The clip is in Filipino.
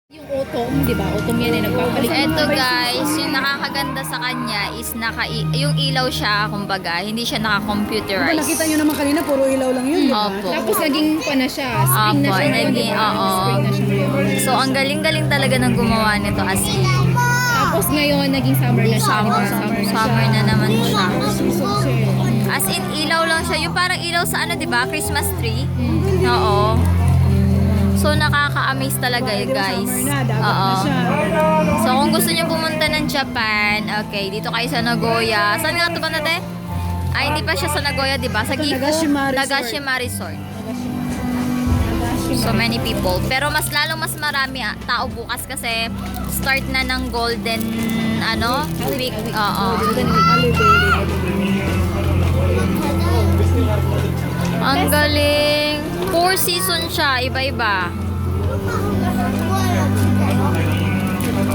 Yung autumn, di ba? Autumn yan eh, nagpapalik. Eto guys, yung nakakaganda sa kanya is yung ilaw siya, kumbaga, hindi siya Diba, naka-computerized. nakita nyo naman kanina, puro ilaw lang yun, di ba? Opo. Tapos naging pa na siya. Spring na Opo, siya. ngayon, naging, di ba? oo. Spring na siya ngayon. So, ang galing-galing talaga ng gumawa nito as in. Tapos ngayon, naging summer na siya. di ba? Summer na naman siya. Susok siya. As in, ilaw lang siya. Yung parang ilaw sa ano, di ba? Christmas tree. Mm. Oo. So, nakaka-amaze talaga guys. Summer na, dapat Oo. na siya. So, kung gusto niyo pumunta ng Japan, okay, dito kayo sa Nagoya. Saan nga ito ba natin? Ay, hindi pa siya sa Nagoya, di ba? Sa Gifu, Nagashima Resort. Nagashima Resort. So many people. Pero mas marami tao bukas kasi start na ng golden week. Oo. Ang galing. 4 season siya, iba-iba.